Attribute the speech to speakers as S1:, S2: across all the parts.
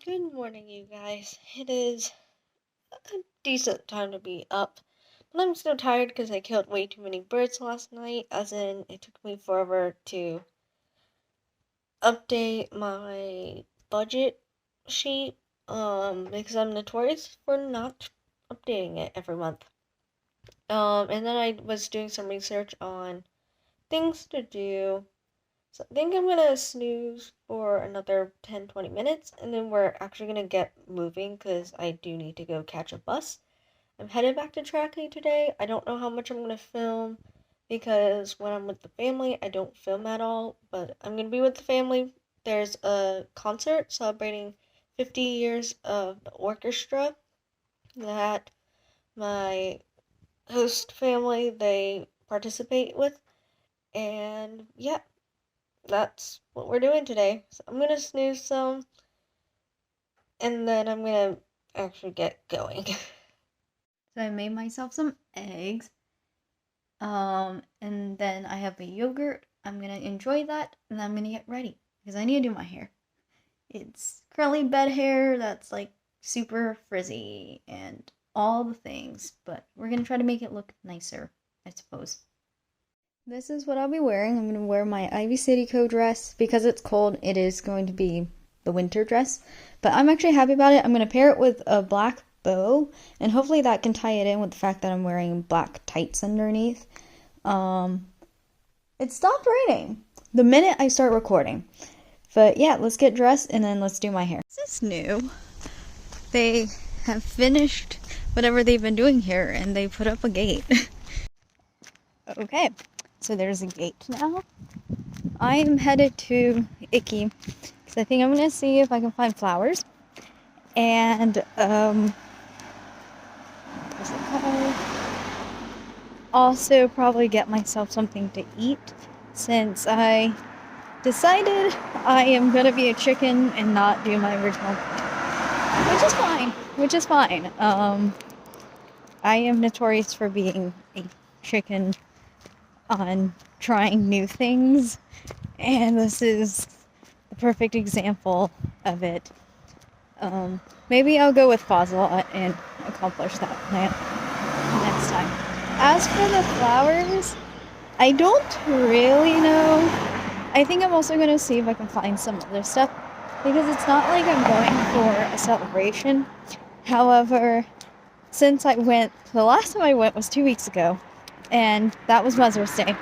S1: Good morning, you guys. It is a decent time to be up, but I'm still tired because I killed way too many birds last night, as in it took me forever to update my budget sheet, because I'm notorious for not updating it every month. And then I was doing some research on things to do. So I think I'm gonna snooze for another 10-20 minutes, and then we're actually gonna get moving because I do need to go catch a bus. I'm headed back to Trakai today. I don't know how much I'm gonna film because when I'm with the family, I don't film at all, but I'm gonna be with the family. There's a concert celebrating 50 years of the orchestra that my host family they participate with, and yeah, that's what we're doing today. So I'm gonna snooze some, and then I'm gonna actually get going.
S2: So I made myself some eggs. And then I have a yogurt. I'm gonna enjoy that, and then I'm gonna get ready because I need to do my hair. It's curly bed hair that's like super frizzy and all the things, but we're gonna try to make it look nicer, I suppose. This is what I'll be wearing. I'm gonna wear my Ivy City Co dress because it's cold. It is going to be the winter dress, but I'm actually happy about it. I'm gonna pair it with a black bow, and hopefully that can tie it in with the fact that I'm wearing black tights underneath. It stopped raining the minute I start recording. But yeah, let's get dressed and then let's do my hair. This is new. They have finished whatever they've been doing here and they put up a gate. Okay, so there's a gate now. I am headed to Icky because I think I'm going to see if I can find flowers. And, also probably get myself something to eat since I decided I am gonna be a chicken and not do my original, which is fine. I am notorious for being a chicken on trying new things, and this is the perfect example of it. Maybe I'll go with Fossilot and accomplish that plan next time. As for the flowers, I don't really know. I think I'm also going to see if I can find some other stuff because it's not like I'm going for a celebration. However, since the last time I went was 2 weeks ago, and that was Mother's Day.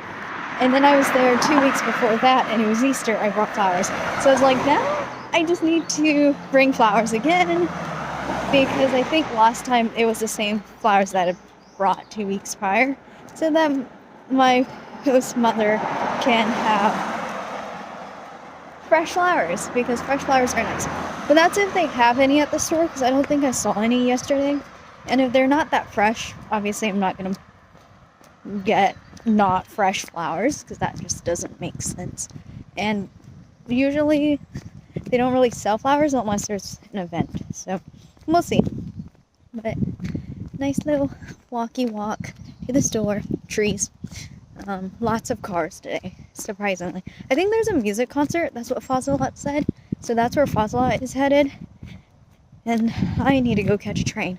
S2: And then I was there 2 weeks before that, and it was Easter. I brought flowers. So I was like, now I just need to bring flowers again because I think last time it was the same flowers that I brought 2 weeks prior, so that my host mother can have fresh flowers because fresh flowers are nice. But that's if they have any at the store because I don't think I saw any yesterday. And if they're not that fresh, obviously I'm not gonna get not fresh flowers because that just doesn't make sense. And usually they don't really sell flowers unless there's an event, so we'll see. But nice little walkie walk to the store. Trees. Lots of cars today, surprisingly. I think there's a music concert. That's what Fossilot said. So that's where Fossilot is headed. And I need to go catch a train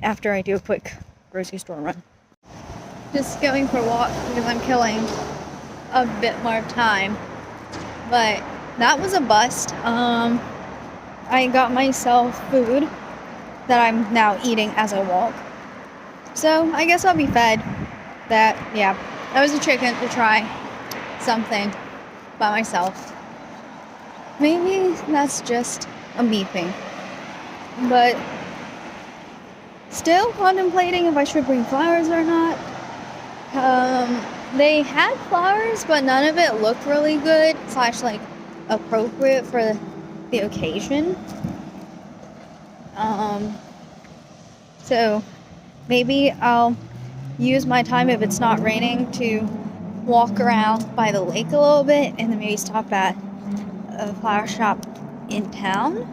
S2: after I do a quick grocery store run. Just going for a walk because I'm killing a bit more time. But that was a bust. I got myself food that I'm now eating as I walk. So I guess I'll be fed. That was a chicken to try something by myself. Maybe that's just a me thing. But still contemplating if I should bring flowers or not. They had flowers, but none of it looked really good / like appropriate for the occasion. So maybe I'll use my time if it's not raining to walk around by the lake a little bit and then maybe stop at a flower shop in town?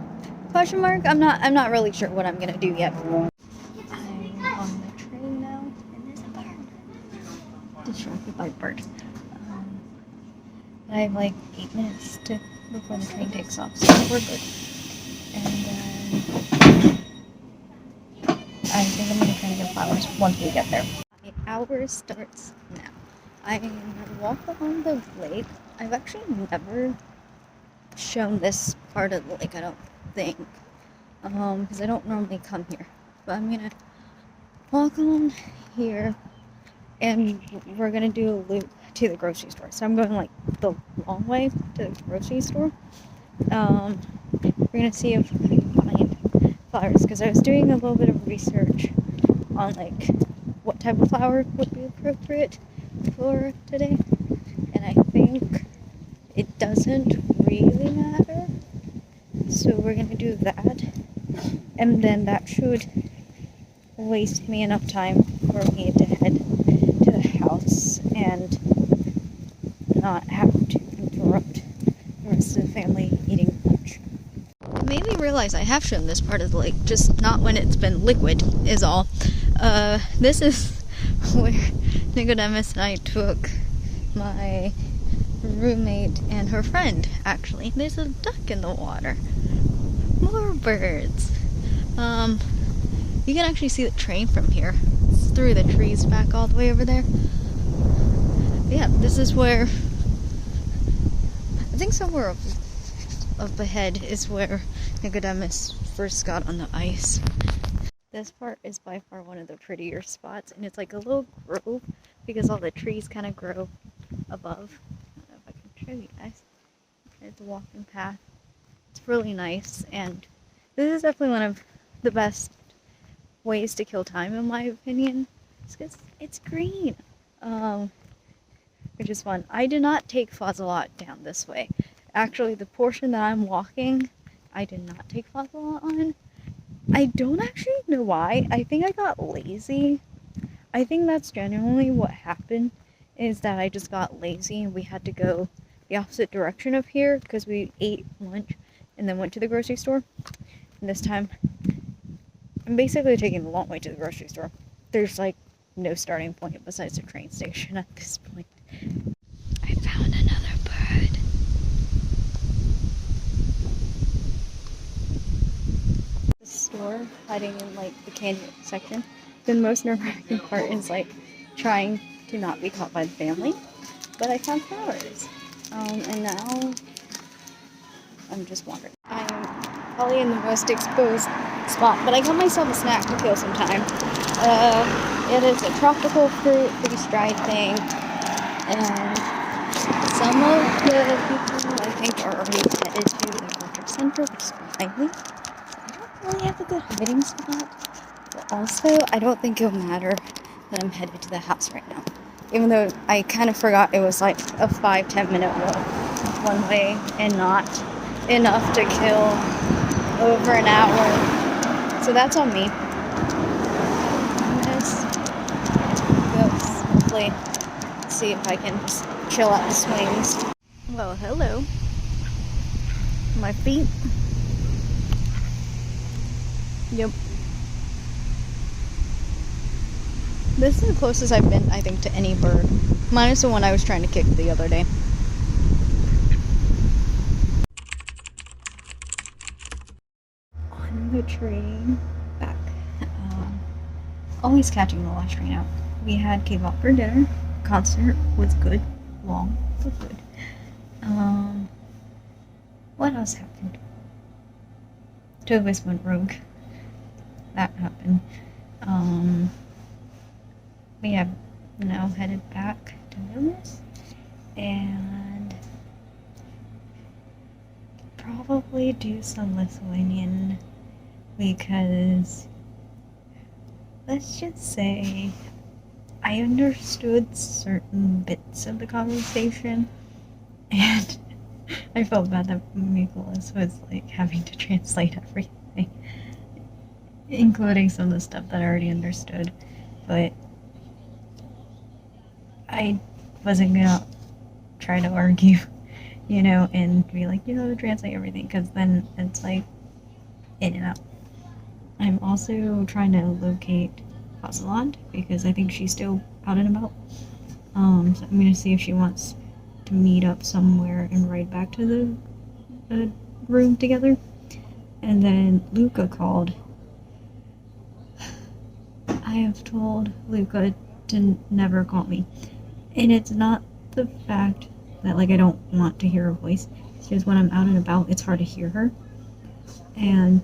S2: Question mark? I'm not really sure what I'm gonna do yet. I'm on the train now and there's a bird. Distracted by bird. I have like 8 minutes before the train takes off, so we're good. And I think I'm gonna try to get flowers once we get there. The hour starts now. I walk along the lake. I've actually never shown this part of the lake, I don't think. Because I don't normally come here. But I'm gonna walk along here and we're gonna do a loop to the grocery store. So I'm going like the long way to the grocery store. We're gonna see if we can find flowers because I was doing a little bit of research on like what type of flower would be appropriate for today, and I think it doesn't really matter, so we're gonna do that, and then that should waste me enough time for me to head to the house and not have to interrupt the rest of the family eating lunch. It made me realize I have shown this part of the lake, just not when it's been liquid, is all. This is where Nicodemus and I took my roommate and her friend, actually. There's a duck in the water. More birds. You can actually see the train from here. It's through the trees back all the way over there. Yeah, this is where, I think somewhere up ahead is where Nicodemus first got on the ice. This part is by far one of the prettier spots, and it's like a little grove because all the trees kind of grow above. I don't know if I can show you guys. There's a walking path. It's really nice, and this is definitely one of the best ways to kill time, in my opinion. It's because it's green, which is fun. I did not take Fozzelot down this way. Actually, the portion that I'm walking, I did not take Fozzelot on. I don't actually know why. I think I got lazy. I think that's genuinely what happened, is that I just got lazy and we had to go the opposite direction of here because we ate lunch and then went to the grocery store. And this time, I'm basically taking the long way to the grocery store. There's like no starting point besides the train station at this point. I found another bird. The store, hiding in like the candy section. The most nerve-wracking part is like trying to not be caught by the family. But I found flowers. And now I'm just wandering. I'm probably in the most exposed spot, but I got myself a snack to kill some time. It is a tropical fruit freeze-dried thing, and some of the people I think are already headed to the Orchard Center, which is behind me. I don't really have a good hiding spot, but also I don't think it'll matter that I'm headed to the house right now. Even though I kind of forgot it was like a 5-10 minute walk one way and not enough to kill over an hour. So that's on me. I'm gonna go simply see if I can just chill at the swings. Well, hello. My feet. Yep. This is the closest I've been, I think, to any bird. Minus the one I was trying to kick the other day. On the train back. Always catching the last train out. We had K-pop for dinner. Concert was good. Long, but good. What else happened? Togus went rogue. That happened. We have now headed back to Loomis and probably do some Lithuanian because let's just say I understood certain bits of the conversation and I felt bad that Nicholas was like having to translate everything, including some of the stuff that I already understood, but I wasn't gonna try to argue, and be like, translate everything, because then it's like in and out. I'm also trying to locate Rosalind because I think she's still out and about. So I'm gonna see if she wants to meet up somewhere and ride back to the room together. And then Luca called. I have told Luca to never call me. And it's not the fact that like I don't want to hear her voice. It's just when I'm out and about, it's hard to hear her. And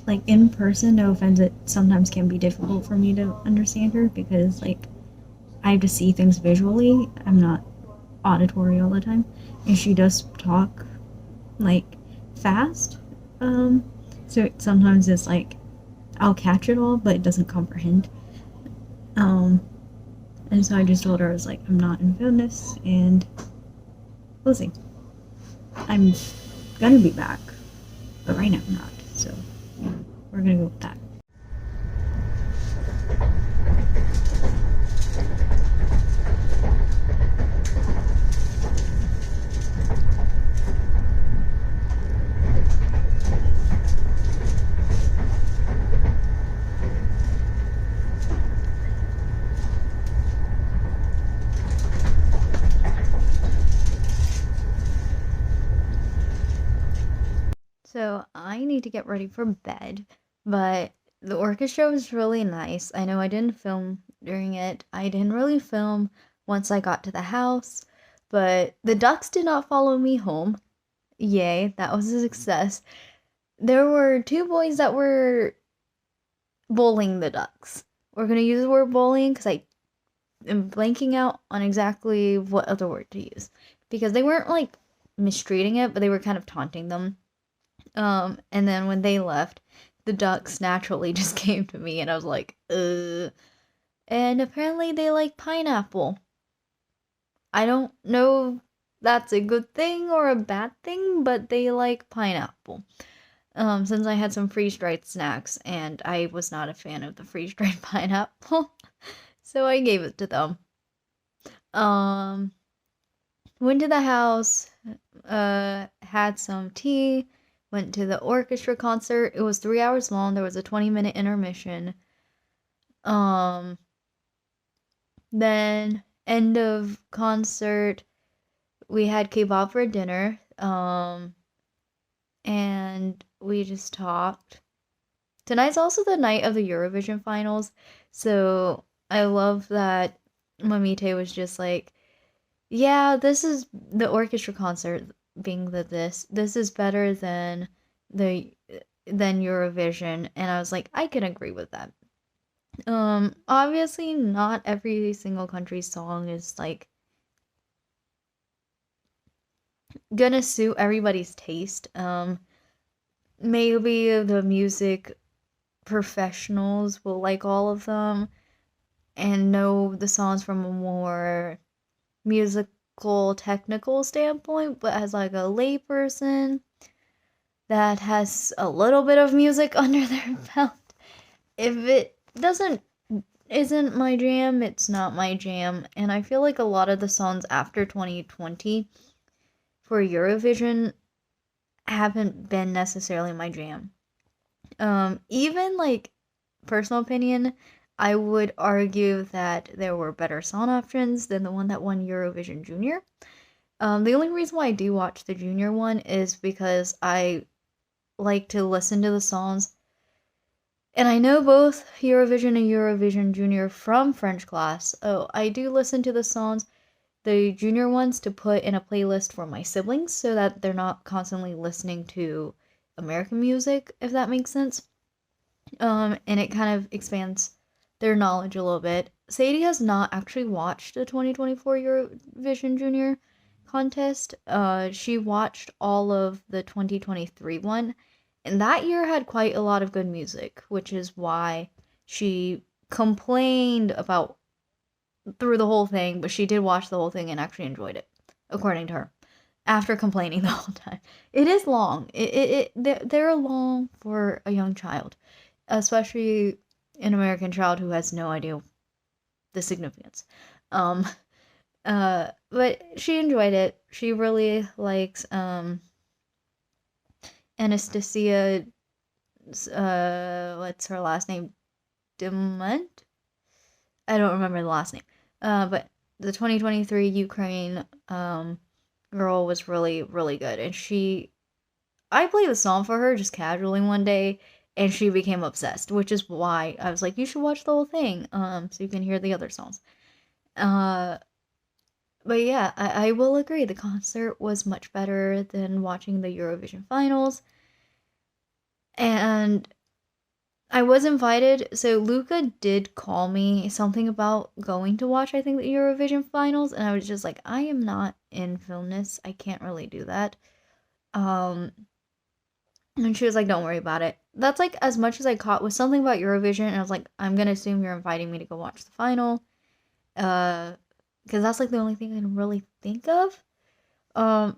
S2: like in person, no offense, it sometimes can be difficult for me to understand her because like I have to see things visually. I'm not auditory all the time, and she does talk like fast. So sometimes it's like I'll catch it all, but it doesn't comprehend. Um, and so I just told her I was like, I'm not in Venice, and we'll see. I'm gonna be back, but right now I'm not. So we're gonna go with that. So I need to get ready for bed, but the orchestra was really nice. I know I didn't film during it. I didn't really film once I got to the house, but the ducks did not follow me home. Yay, that was a success. There were two boys that were bullying the ducks. We're gonna use the word bullying because I am blanking out on exactly what other word to use. Because they weren't like mistreating it, but they were kind of taunting them. And then when they left, the ducks naturally just came to me, and I was like, And apparently they like pineapple. I don't know if that's a good thing or a bad thing, but they like pineapple. Since I had some freeze-dried snacks, and I was not a fan of the freeze-dried pineapple, so I gave it to them. Um, Went to the house, had some tea, went to the orchestra concert. It was 3 hours long. There was a 20-minute intermission. Um, then end of concert, we had kebab for dinner. And we just talked. Tonight's also the night of the Eurovision finals, so I love that Mamite was just like, yeah, this is the orchestra concert being this is better the than Eurovision, and I was like, I can agree with that. Obviously not every single country's song is like gonna suit everybody's taste. Maybe the music professionals will like all of them and know the songs from a more musical technical standpoint, but as like a layperson that has a little bit of music under their belt, if it doesn't isn't my jam, it's not my jam. And I feel like a lot of the songs after 2020 for Eurovision haven't been necessarily my jam. Even like personal opinion, I would argue that there were better song options than the one that won Eurovision Junior. The only reason why I do watch the Junior one is because I like to listen to the songs. And I know both Eurovision and Eurovision Junior from French class. Oh, I do listen to the songs, the junior ones, to put in a playlist for my siblings so that they're not constantly listening to American music, if that makes sense. And it kind of expands their knowledge a little bit. Sadie has not actually watched the 2024 Eurovision Junior contest. She watched all of the 2023 one, and that year had quite a lot of good music, which is why she complained about through the whole thing, but she did watch the whole thing and actually enjoyed it, according to her. After complaining the whole time, it is long. They're long for a young child, especially an American child who has no idea the significance. Um, but she enjoyed it. She really likes Anastasia. What's her last name? Dement. I don't remember the last name. But the 2023 Ukraine girl was really really good, and she I played the song for her just casually one day, and she became obsessed, which is why I was like, you should watch the whole thing, so you can hear the other songs. Uh, but yeah, I will agree. The concert was much better than watching the Eurovision finals. And I was invited. So Luca did call me something about going to watch, I think, the Eurovision finals. And I was just like, I am not in filmness. I can't really do that. Um, and she was like, don't worry about it. That's like as much as I caught was something about Eurovision. And I was like, I'm going to assume you're inviting me to go watch the final. Because that's like the only thing I can really think of. Um,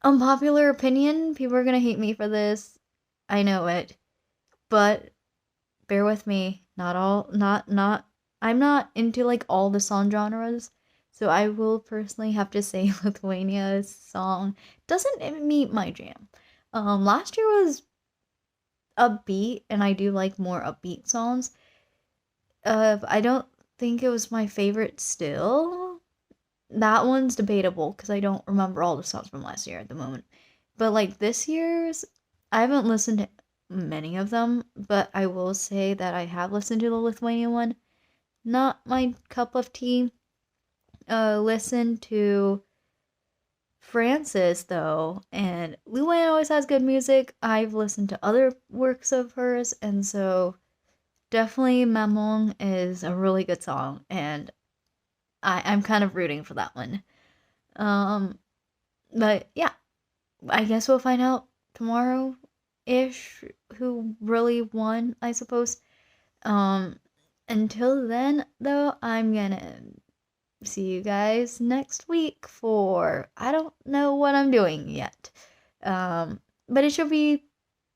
S2: Unpopular opinion. People are gonna hate me for this. I know it, but bear with me. Not all. Not. I'm not into like all the song genres, so I will personally have to say Lithuania's song doesn't meet my jam. Last year was upbeat, and I do like more upbeat songs. I don't think it was my favorite still. That one's debatable because I don't remember all the songs from last year at the moment. But like this year's, I haven't listened to many of them, but I will say that I have listened to the Lithuania one. Not my cup of tea. Listen to Frances though, and Luann always has good music. I've listened to other works of hers, and so definitely Mamong is a really good song, and I'm kind of rooting for that one. Um, but yeah, I guess we'll find out tomorrow ish who really won, I suppose. Um until then though, I'm gonna see you guys next week for I don't know what I'm doing yet. But it should be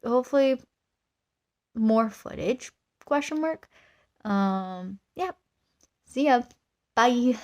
S2: hopefully more footage question mark. Yeah. See ya. Bye.